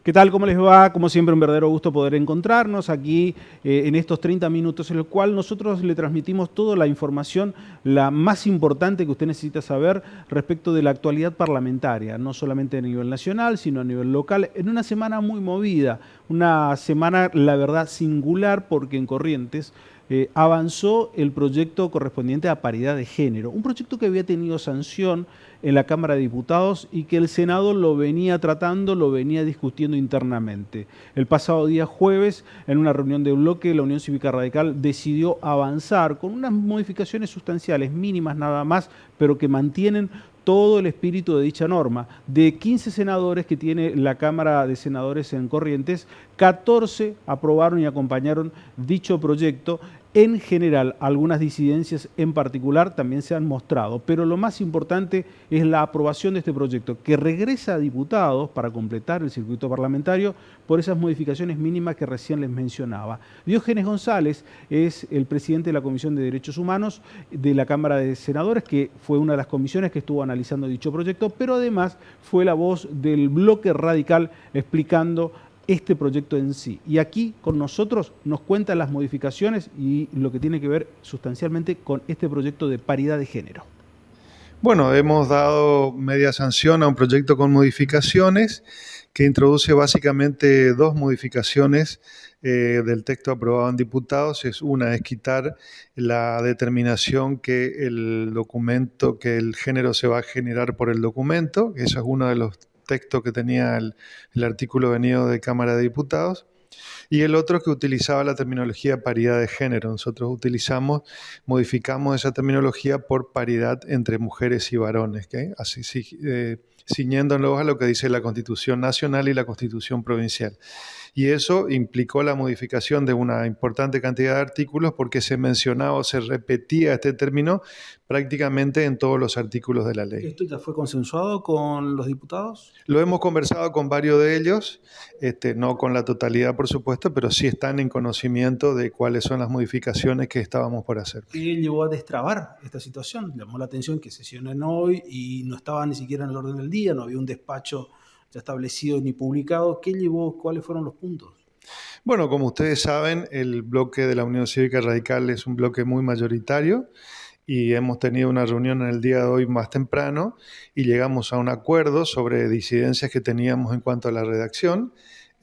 ¿Qué tal? ¿Cómo les va? Como siempre, un verdadero gusto poder encontrarnos aquí en estos 30 minutos en el cual nosotros le transmitimos toda la información, la más importante que usted necesita saber respecto de la actualidad parlamentaria, no solamente a nivel nacional, sino a nivel local, en una semana muy movida, una semana, la verdad, singular, porque en Corrientes avanzó el proyecto correspondiente a paridad de género, un proyecto que había tenido sanción en la Cámara de Diputados y que el Senado lo venía tratando, lo venía discutiendo internamente. El pasado día jueves, en una reunión de bloque, la Unión Cívica Radical decidió avanzar con unas modificaciones sustanciales, mínimas nada más, pero que mantienen todo el espíritu de dicha norma. De 15 senadores que tiene la Cámara de Senadores en Corrientes, 14 aprobaron y acompañaron dicho proyecto. En general, algunas disidencias en particular también se han mostrado, pero lo más importante es la aprobación de este proyecto, que regresa a diputados para completar el circuito parlamentario por esas modificaciones mínimas que recién les mencionaba. Diógenes González es el presidente de la Comisión de Derechos Humanos de la Cámara de Senadores, que fue una de las comisiones que estuvo analizando dicho proyecto, pero además fue la voz del bloque radical explicando este proyecto en sí. Y aquí con nosotros nos cuentan las modificaciones y lo que tiene que ver sustancialmente con este proyecto de paridad de género. Bueno, hemos dado media sanción a un proyecto con modificaciones que introduce básicamente dos modificaciones del texto aprobado en diputados. Una es quitar la determinación que el documento, que el género se va a generar por el documento. Eso es uno de los texto que tenía el artículo venido de Cámara de Diputados, y el otro que utilizaba la terminología paridad de género. Nosotros modificamos esa terminología por paridad entre mujeres y varones, ¿okay? Así ciñéndonos a lo que dice la Constitución Nacional y la Constitución Provincial. Y eso implicó la modificación de una importante cantidad de artículos porque se mencionaba o se repetía este término prácticamente en todos los artículos de la ley. ¿Esto ya fue consensuado con los diputados? Lo hemos conversado con varios de ellos, no con la totalidad, por supuesto, pero sí están en conocimiento de cuáles son las modificaciones que estábamos por hacer. ¿Qué llevó a destrabar esta situación? Llamó la atención que sesionan hoy y no estaba ni siquiera en el orden del día, no había un despacho ya establecido ni publicado. ¿Qué llevó? ¿Cuáles fueron los puntos? Bueno, como ustedes saben, el bloque de la Unión Cívica Radical es un bloque muy mayoritario y hemos tenido una reunión en el día de hoy más temprano y llegamos a un acuerdo sobre disidencias que teníamos en cuanto a la redacción.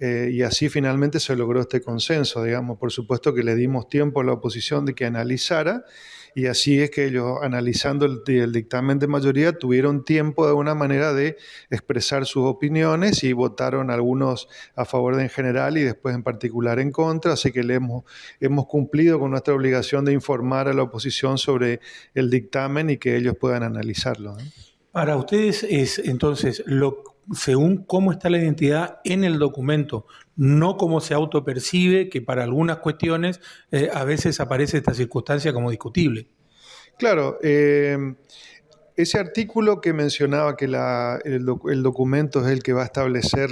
Y así finalmente se logró este consenso, digamos. Por supuesto que le dimos tiempo a la oposición de que analizara, y así es que ellos, analizando el dictamen de mayoría, tuvieron tiempo de alguna manera de expresar sus opiniones y votaron algunos a favor de en general y después en particular en contra, así que hemos cumplido con nuestra obligación de informar a la oposición sobre el dictamen y que ellos puedan analizarlo, ¿no? Para ustedes es entonces según cómo está la identidad en el documento, no cómo se autopercibe, que para algunas cuestiones a veces aparece esta circunstancia como discutible. Claro, ese artículo que mencionaba que el documento es el que va a establecer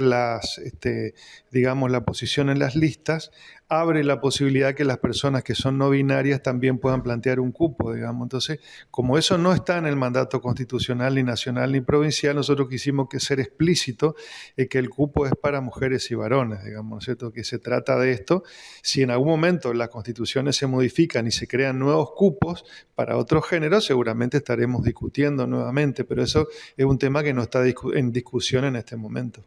digamos, la posición en las listas, abre la posibilidad que las personas que son no binarias también puedan plantear un cupo, digamos. Entonces, como eso no está en el mandato constitucional ni nacional ni provincial, nosotros quisimos ser explícito que el cupo es para mujeres y varones, digamos, ¿no es cierto? Que se trata de esto. Si en algún momento las constituciones se modifican y se crean nuevos cupos para otros géneros, seguramente estaremos discutiendo nuevamente, pero eso es un tema que no está en discusión en este momento.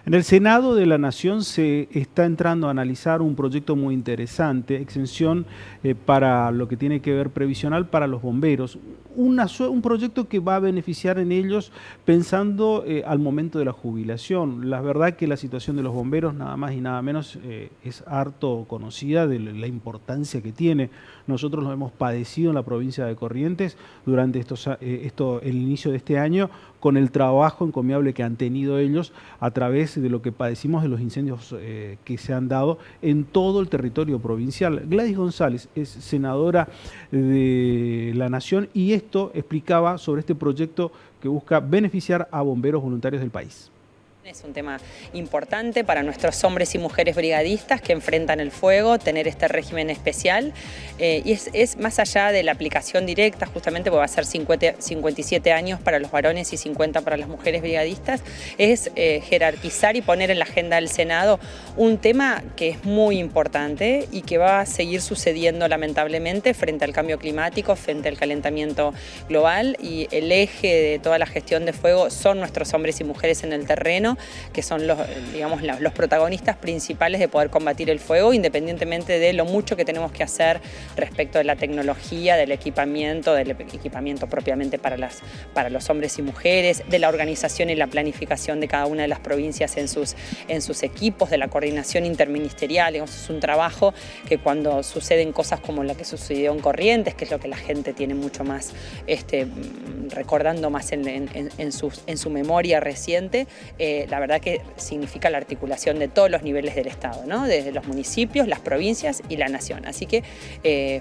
En el Senado de la Nación se está entrando a analizar un proyecto muy interesante, exención para lo que tiene que ver previsional para los bomberos. Un proyecto que va a beneficiar en ellos pensando al momento de la jubilación. La verdad que la situación de los bomberos, nada más y nada menos, es harto conocida de la importancia que tiene. Nosotros lo hemos padecido en la provincia de Corrientes durante el inicio de este año, con el trabajo encomiable que han tenido ellos a través de lo que padecimos de los incendios que se han dado en todo el territorio provincial. Gladys González es senadora de la Nación y esto explicaba sobre este proyecto que busca beneficiar a bomberos voluntarios del país. Es un tema importante para nuestros hombres y mujeres brigadistas que enfrentan el fuego, tener este régimen especial. Y es más allá de la aplicación directa, justamente porque va a ser 57 años para los varones y 50 para las mujeres brigadistas, es jerarquizar y poner en la agenda del Senado un tema que es muy importante y que va a seguir sucediendo lamentablemente frente al cambio climático, frente al calentamiento global, y el eje de toda la gestión de fuego son nuestros hombres y mujeres en el terreno, que son los protagonistas principales de poder combatir el fuego, independientemente de lo mucho que tenemos que hacer respecto de la tecnología, del equipamiento propiamente para los hombres y mujeres, de la organización y la planificación de cada una de las provincias en sus equipos, de la coordinación interministerial. Es un trabajo que cuando suceden cosas como la que sucedió en Corrientes, que es lo que la gente tiene mucho más recordando más en su memoria reciente, la verdad que significa la articulación de todos los niveles del Estado, ¿no? Desde los municipios, las provincias y la nación. Así que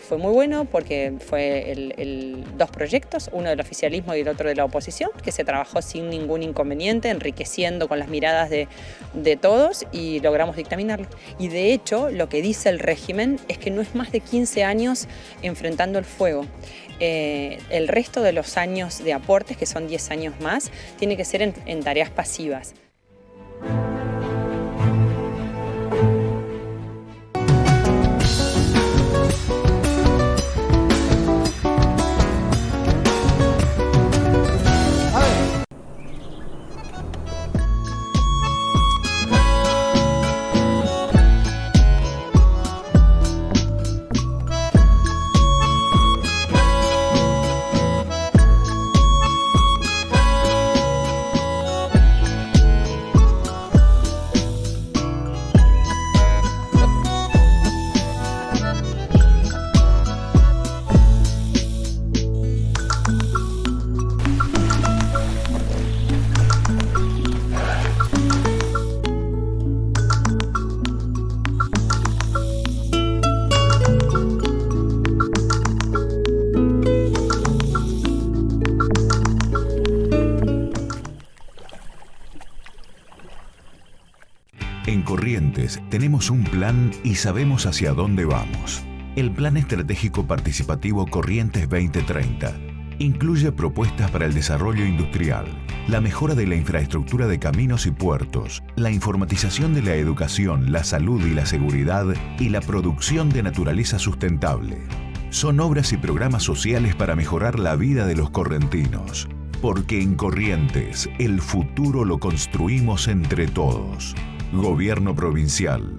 fue muy bueno porque fue dos proyectos, uno del oficialismo y el otro de la oposición, que se trabajó sin ningún inconveniente, enriqueciendo con las miradas de todos, y logramos dictaminarlo. Y de hecho, lo que dice el régimen es que no es más de 15 años enfrentando el fuego. El resto de los años de aportes, que son 10 años más, tiene que ser en tareas pasivas. En Corrientes tenemos un plan y sabemos hacia dónde vamos. El Plan Estratégico Participativo Corrientes 2030 incluye propuestas para el desarrollo industrial, la mejora de la infraestructura de caminos y puertos, la informatización de la educación, la salud y la seguridad y la producción de naturaleza sustentable. Son obras y programas sociales para mejorar la vida de los correntinos. Porque en Corrientes el futuro lo construimos entre todos. Gobierno Provincial.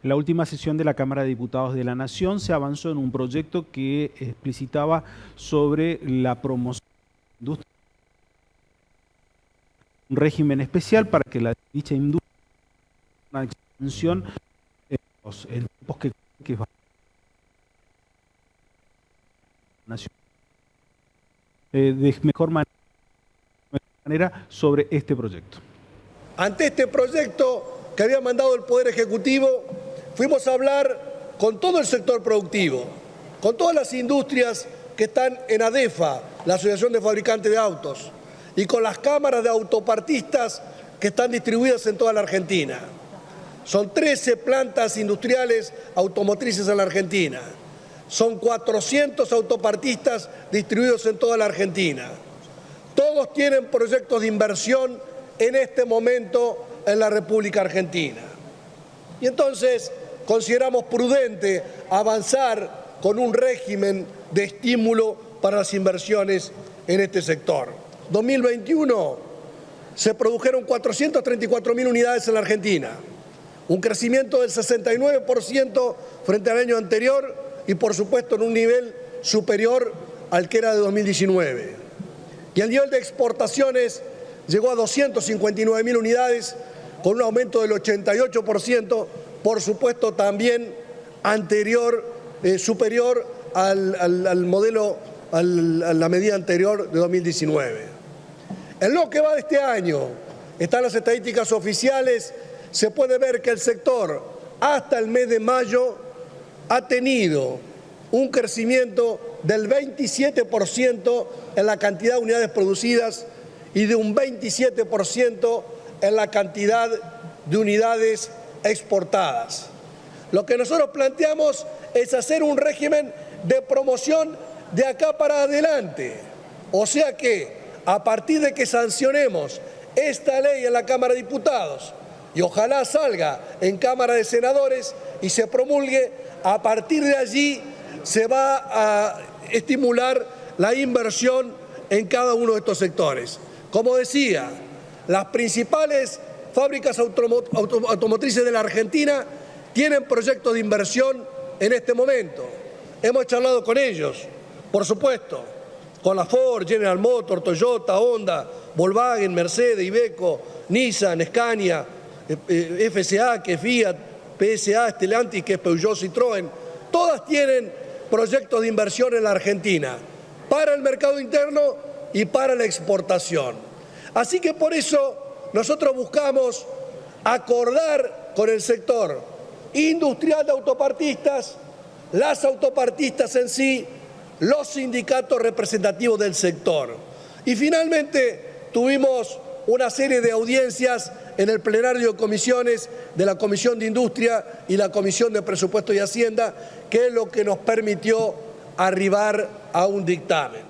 En la última sesión de la Cámara de Diputados de la Nación se avanzó en un proyecto que explicitaba sobre la promoción de la industria, un régimen especial para que dicha industria una expansión en tiempos que va de mejor manera sobre este proyecto. Ante este proyecto que había mandado el Poder Ejecutivo, fuimos a hablar con todo el sector productivo, con todas las industrias que están en ADEFA, la Asociación de Fabricantes de Autos, y con las cámaras de autopartistas que están distribuidas en toda la Argentina. Son 13 plantas industriales automotrices en la Argentina. Son 400 autopartistas distribuidos en toda la Argentina. Todos tienen proyectos de inversión en este momento en la República Argentina. Y entonces consideramos prudente avanzar con un régimen de estímulo para las inversiones en este sector. 2021 se produjeron 434.000 unidades en la Argentina, un crecimiento del 69% frente al año anterior y por supuesto en un nivel superior al que era de 2019. Y el nivel de exportaciones llegó a 259.000 unidades con un aumento del 88%, por supuesto también superior al modelo, a la medida anterior de 2019. En lo que va de este año, están las estadísticas oficiales se puede ver que el sector hasta el mes de mayo ha tenido un crecimiento del 27% en la cantidad de unidades producidas y de un 27% en la cantidad de unidades exportadas. Lo que nosotros planteamos es hacer un régimen de promoción de acá para adelante. O sea que, a partir de que sancionemos esta ley en la Cámara de Diputados y ojalá salga en Cámara de Senadores y se promulgue, a partir de allí se va a estimular la inversión en cada uno de estos sectores. Como decía, las principales fábricas automotrices de la Argentina tienen proyectos de inversión en este momento. Hemos charlado con ellos, por supuesto, con la Ford, General Motors, Toyota, Honda, Volkswagen, Mercedes, Iveco, Nissan, Scania, FCA, que es Fiat, PSA, Stellantis, que es Peugeot, Citroën. Todas tienen proyectos de inversión en la Argentina, para el mercado interno y para la exportación. Así que por eso nosotros buscamos acordar con el sector industrial de autopartistas, las autopartistas en sí, los sindicatos representativos del sector. Y finalmente tuvimos una serie de audiencias en el plenario de comisiones de la Comisión de Industria y la Comisión de Presupuesto y Hacienda, que es lo que nos permitió arribar a un dictamen.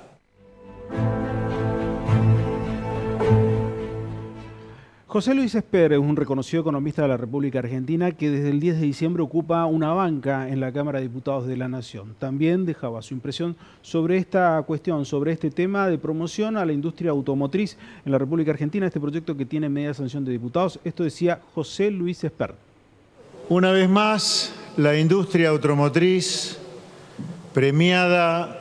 José Luis Esper es un reconocido economista de la República Argentina que desde el 10 de diciembre ocupa una banca en la Cámara de Diputados de la Nación. También dejaba su impresión sobre esta cuestión, sobre este tema de promoción a la industria automotriz en la República Argentina, este proyecto que tiene media sanción de diputados. Esto decía José Luis Esper. Una vez más, la industria automotriz premiada,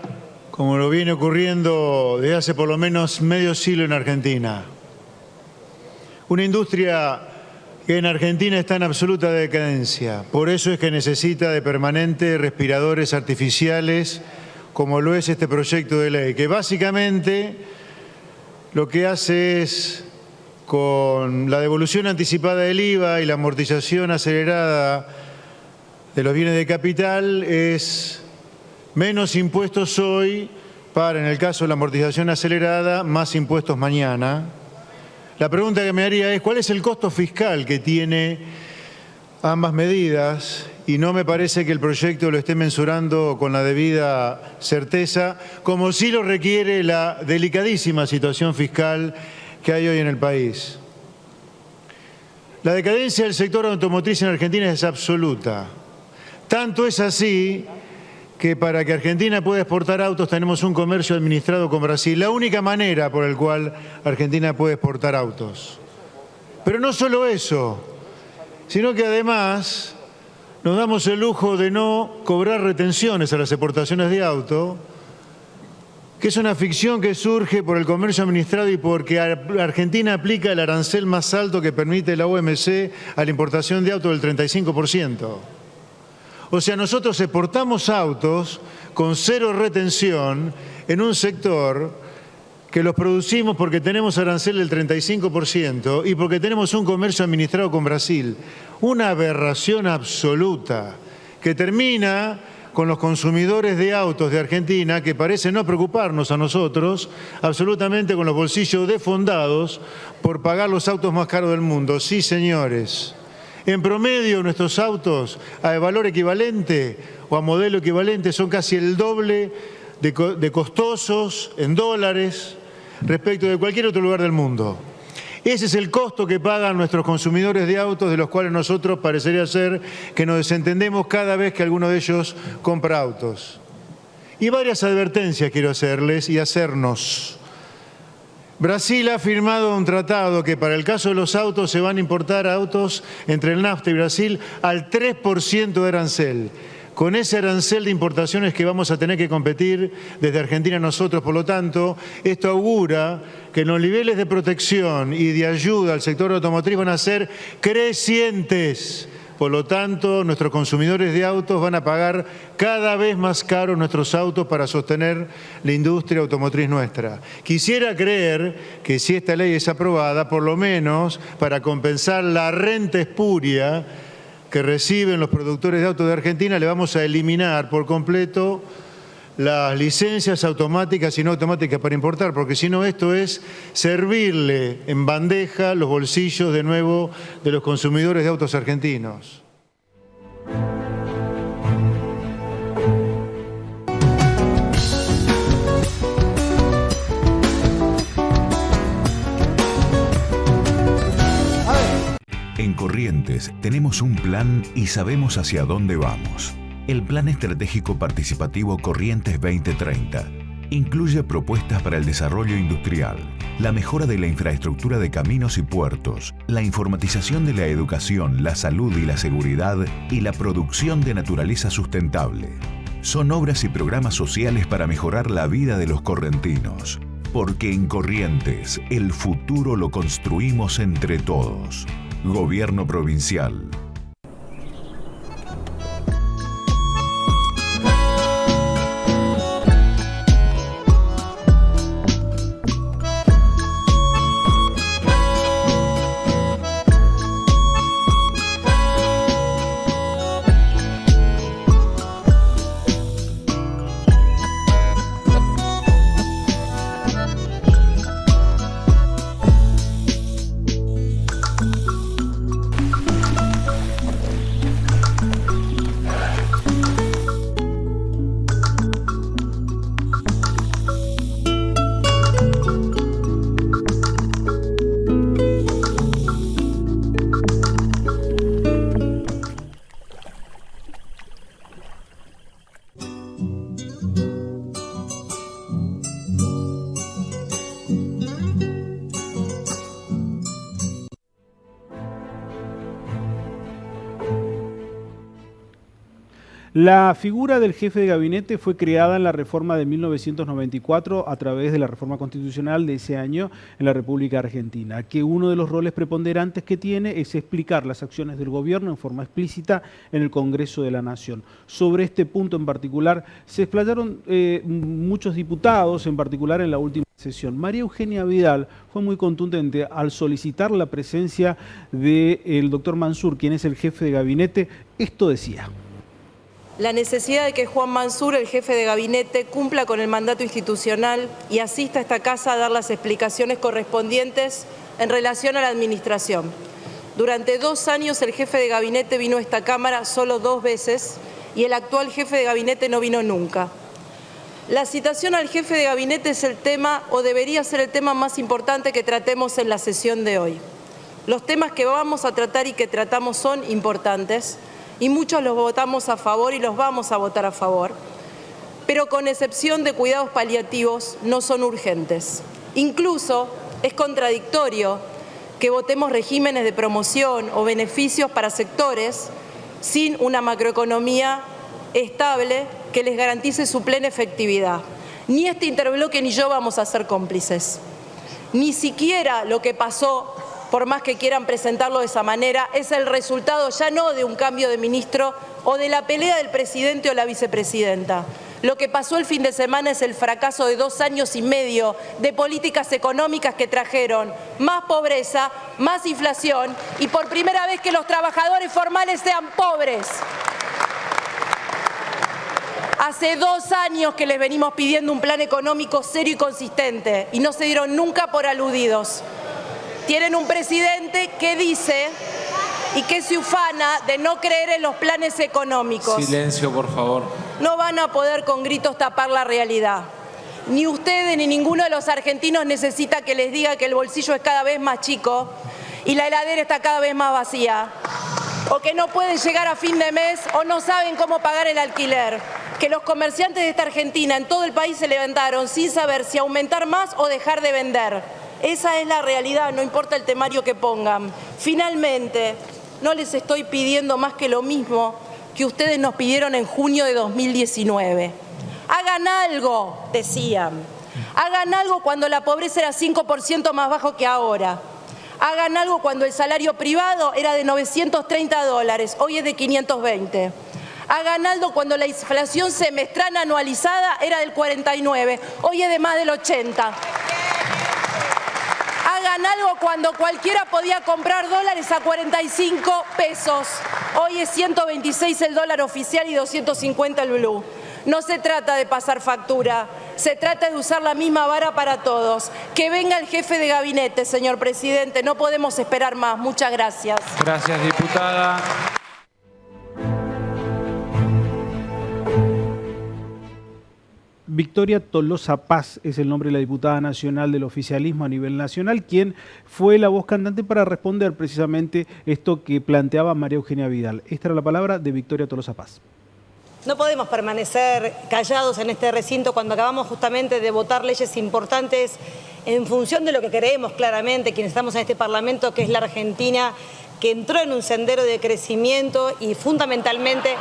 como lo viene ocurriendo desde hace por lo menos medio siglo en Argentina. Una industria que en Argentina está en absoluta decadencia. Por eso es que necesita de permanente respiradores artificiales, como lo es este proyecto de ley, que básicamente lo que hace es, con la devolución anticipada del IVA y la amortización acelerada de los bienes de capital, es menos impuestos hoy para, en el caso de la amortización acelerada, más impuestos mañana. La pregunta que me haría es, ¿cuál es el costo fiscal que tiene ambas medidas? Y no me parece que el proyecto lo esté mensurando con la debida certeza, como sí lo requiere la delicadísima situación fiscal que hay hoy en el país. La decadencia del sector automotriz en Argentina es absoluta. Tanto es así que para que Argentina pueda exportar autos tenemos un comercio administrado con Brasil, la única manera por la cual Argentina puede exportar autos. Pero no solo eso, sino que además nos damos el lujo de no cobrar retenciones a las exportaciones de auto, que es una ficción que surge por el comercio administrado y porque Argentina aplica el arancel más alto que permite la OMC a la importación de autos del 35%. O sea, nosotros exportamos autos con cero retención en un sector que los producimos porque tenemos arancel del 35% y porque tenemos un comercio administrado con Brasil. Una aberración absoluta que termina con los consumidores de autos de Argentina, que parece no preocuparnos a nosotros, absolutamente con los bolsillos desfondados por pagar los autos más caros del mundo. Sí, señores. En promedio, nuestros autos a valor equivalente o a modelo equivalente son casi el doble de costosos en dólares respecto de cualquier otro lugar del mundo. Ese es el costo que pagan nuestros consumidores de autos, de los cuales nosotros parecería ser que nos desentendemos cada vez que alguno de ellos compra autos. Y varias advertencias quiero hacerles y hacernos. Brasil ha firmado un tratado que para el caso de los autos se van a importar autos entre el NAFTA y Brasil al 3% de arancel. Con ese arancel de importaciones que vamos a tener que competir desde Argentina nosotros, por lo tanto, esto augura que los niveles de protección y de ayuda al sector automotriz van a ser crecientes. Por lo tanto, nuestros consumidores de autos van a pagar cada vez más caros nuestros autos para sostener la industria automotriz nuestra. Quisiera creer que si esta ley es aprobada, por lo menos para compensar la renta espuria que reciben los productores de autos de Argentina, le vamos a eliminar por completo las licencias automáticas y no automáticas para importar, porque si no esto es servirle en bandeja los bolsillos de nuevo de los consumidores de autos argentinos. En Corrientes tenemos un plan y sabemos hacia dónde vamos. El Plan Estratégico Participativo Corrientes 2030 incluye propuestas para el desarrollo industrial, la mejora de la infraestructura de caminos y puertos, la informatización de la educación, la salud y la seguridad y la producción de naturaleza sustentable. Son obras y programas sociales para mejorar la vida de los correntinos. Porque en Corrientes el futuro lo construimos entre todos. Gobierno Provincial. La figura del jefe de gabinete fue creada en la reforma de 1994 a través de la reforma constitucional de ese año en la República Argentina, que uno de los roles preponderantes que tiene es explicar las acciones del gobierno en forma explícita en el Congreso de la Nación. Sobre este punto en particular se explayaron muchos diputados, en particular en la última sesión. María Eugenia Vidal fue muy contundente al solicitar la presencia del doctor Mansur, quien es el jefe de gabinete. Esto decía: la necesidad de que Juan Mansur, el jefe de gabinete, cumpla con el mandato institucional y asista a esta casa a dar las explicaciones correspondientes en relación a la administración. Durante 2 años el jefe de gabinete vino a esta Cámara solo 2 veces y el actual jefe de gabinete no vino nunca. La citación al jefe de gabinete es el tema, o debería ser el tema más importante que tratemos en la sesión de hoy. Los temas que vamos a tratar y que tratamos son importantes, y muchos los votamos a favor y los vamos a votar a favor, pero con excepción de cuidados paliativos no son urgentes. Incluso es contradictorio que votemos regímenes de promoción o beneficios para sectores sin una macroeconomía estable que les garantice su plena efectividad. Ni este interbloque ni yo vamos a ser cómplices. Ni siquiera lo que pasó, por más que quieran presentarlo de esa manera, es el resultado ya no de un cambio de ministro o de la pelea del presidente o la vicepresidenta. Lo que pasó el fin de semana es el fracaso de 2 años y medio de políticas económicas que trajeron más pobreza, más inflación y por primera vez que los trabajadores formales sean pobres. Hace 2 años que les venimos pidiendo un plan económico serio y consistente y no se dieron nunca por aludidos. Tienen un presidente que dice y que se ufana de no creer en los planes económicos. Silencio, por favor. No van a poder con gritos tapar la realidad. Ni ustedes ni ninguno de los argentinos necesita que les diga que el bolsillo es cada vez más chico y la heladera está cada vez más vacía, o que no pueden llegar a fin de mes o no saben cómo pagar el alquiler. Que los comerciantes de esta Argentina en todo el país se levantaron sin saber si aumentar más o dejar de vender. Esa es la realidad, no importa el temario que pongan. Finalmente, no les estoy pidiendo más que lo mismo que ustedes nos pidieron en junio de 2019. Hagan algo, decían. Hagan algo cuando la pobreza era 5% más bajo que ahora. Hagan algo cuando el salario privado era de $930, hoy es de 520. Hagan algo cuando la inflación semestral anualizada era del 49, hoy es de más del 80. Hagan algo cuando cualquiera podía comprar dólares a 45 pesos, hoy es 126 el dólar oficial y 250 el blue. No se trata de pasar factura, se trata de usar la misma vara para todos. Que venga el jefe de gabinete, señor presidente, no podemos esperar más. Muchas gracias. Gracias, diputada. Victoria Tolosa Paz es el nombre de la diputada nacional del oficialismo a nivel nacional, quien fue la voz cantante para responder precisamente esto que planteaba María Eugenia Vidal. Esta era la palabra de Victoria Tolosa Paz. No podemos permanecer callados en este recinto cuando acabamos justamente de votar leyes importantes en función de lo que creemos claramente quienes estamos en este Parlamento, que es la Argentina, que entró en un sendero de crecimiento y fundamentalmente de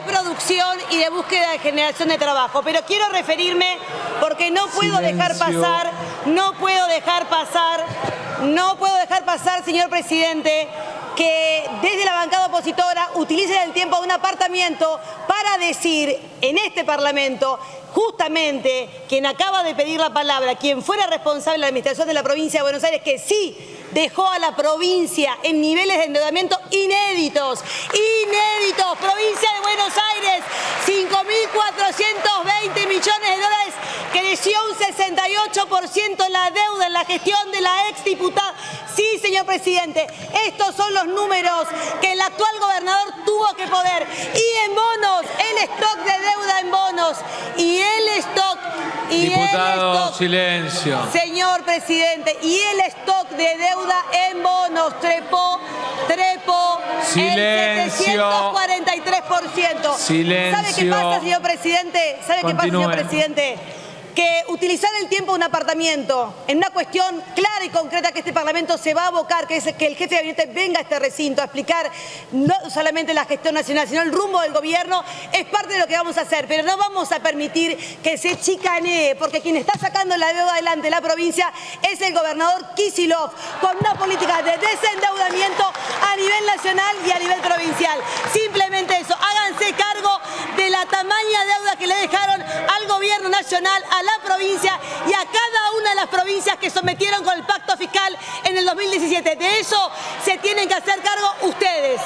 producción y de búsqueda de generación de trabajo. Pero quiero referirme, porque no puedo dejar pasar, señor presidente, que desde la bancada opositora utilicen el tiempo de un apartamiento para decir en este Parlamento, justamente quien acaba de pedir la palabra, quien fuera responsable de la administración de la provincia de Buenos Aires, que sí dejó a la provincia en niveles de endeudamiento inéditos. Provincia de Buenos Aires, 5.420 millones de dólares, creció un 68% la deuda en la gestión de la exdiputada. Sí, señor presidente, estos son los números que el actual gobernador tuvo que poner. Y en bonos, el stock de deuda en bonos Diputado, silencio. Señor presidente, y el stock de deuda en bonos trepó Silencio. el 743%. Silencio. ¿Sabe qué pasa, señor presidente? Que utilizar el tiempo de un apartamento en una cuestión clara y concreta que este Parlamento se va a abocar, que es que el jefe de gabinete venga a este recinto a explicar no solamente la gestión nacional, sino el rumbo del gobierno, es parte de lo que vamos a hacer. Pero no vamos a permitir que se chicanee, porque quien está sacando la deuda adelante de la provincia es el gobernador Kicillof, con una política de desendeudamiento a nivel nacional y a nivel provincial. Simplemente eso, háganse cargo de la tamaña deuda que le dejaron al gobierno nacional, a la provincia y a cada una de las provincias que sometieron con el pacto fiscal en el 2017. De eso se tienen que hacer cargo ustedes.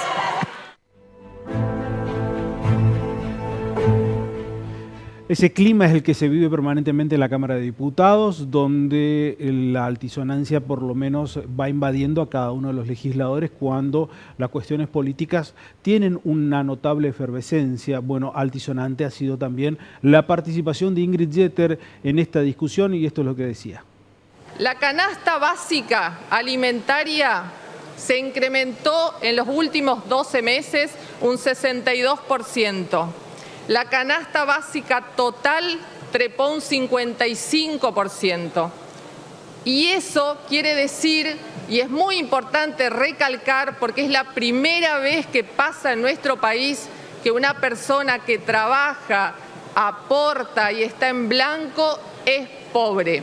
Ese clima es el que se vive permanentemente en la Cámara de Diputados, donde la altisonancia por lo menos va invadiendo a cada uno de los legisladores cuando las cuestiones políticas tienen una notable efervescencia. Bueno, altisonante ha sido también la participación de Ingrid Jeter en esta discusión y esto es lo que decía. La canasta básica alimentaria se incrementó en los últimos 12 meses un 62%. La canasta básica total trepó un 55%. Y eso quiere decir, y es muy importante recalcar, porque es la primera vez que pasa en nuestro país que una persona que trabaja, aporta y está en blanco es pobre.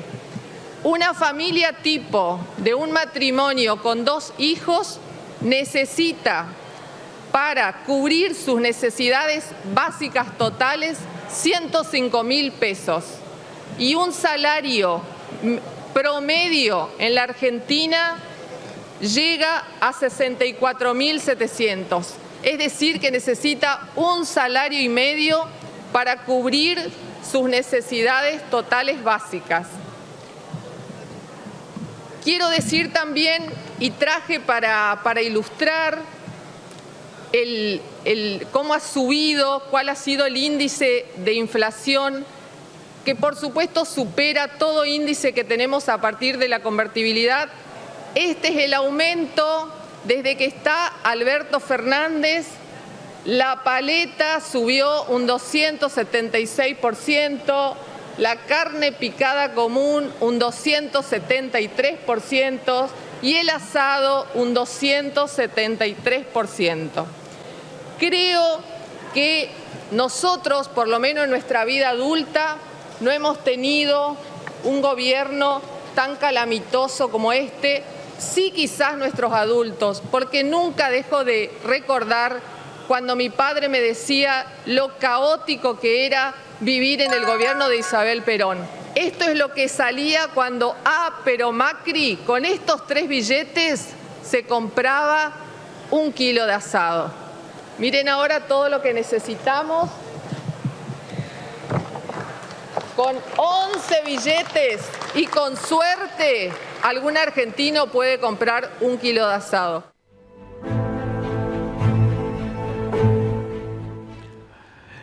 Una familia tipo de un matrimonio con 2 hijos necesita, para cubrir sus necesidades básicas totales, 105.000 pesos. Y un salario promedio en la Argentina llega a 64.700. Es decir, que necesita un salario y medio para cubrir sus necesidades totales básicas. Quiero decir también, y traje para ilustrar cómo ha subido, cuál ha sido el índice de inflación, que por supuesto supera todo índice que tenemos a partir de la convertibilidad. Este es el aumento desde que está Alberto Fernández. La paleta subió un 276%, la carne picada común un 273% y el asado un 273%. Creo que nosotros, por lo menos en nuestra vida adulta, no hemos tenido un gobierno tan calamitoso como este, sí quizás nuestros adultos, porque nunca dejo de recordar cuando mi padre me decía lo caótico que era vivir en el gobierno de Isabel Perón. Esto es lo que salía cuando pero Macri, con estos 3 billetes, se compraba 1 kilo de asado. Miren ahora todo lo que necesitamos. Con 11 billetes y con suerte, algún argentino puede comprar 1 kilo de asado.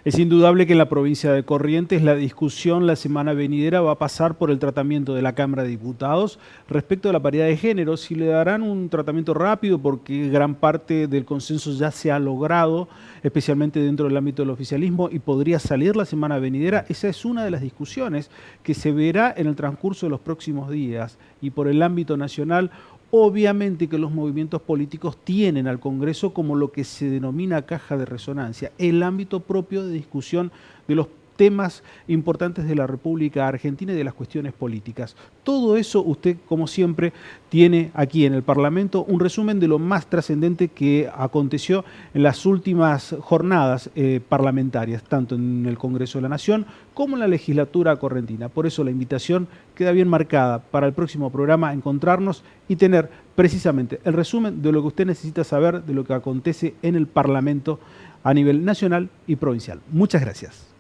Es indudable que en la provincia de Corrientes la discusión la semana venidera va a pasar por el tratamiento de la Cámara de Diputados respecto a la paridad de género. Si le darán un tratamiento rápido porque gran parte del consenso ya se ha logrado, especialmente dentro del ámbito del oficialismo, y podría salir la semana venidera, esa es una de las discusiones que se verá en el transcurso de los próximos días. Y por el ámbito nacional, obviamente que los movimientos políticos tienen al Congreso como lo que se denomina caja de resonancia, el ámbito propio de discusión de los temas importantes de la República Argentina y de las cuestiones políticas. Todo eso usted, como siempre, tiene aquí en el Parlamento un resumen de lo más trascendente que aconteció en las últimas jornadas parlamentarias, tanto en el Congreso de la Nación como en la legislatura correntina. Por eso la invitación queda bien marcada para el próximo programa a encontrarnos y tener precisamente el resumen de lo que usted necesita saber de lo que acontece en el Parlamento a nivel nacional y provincial. Muchas gracias.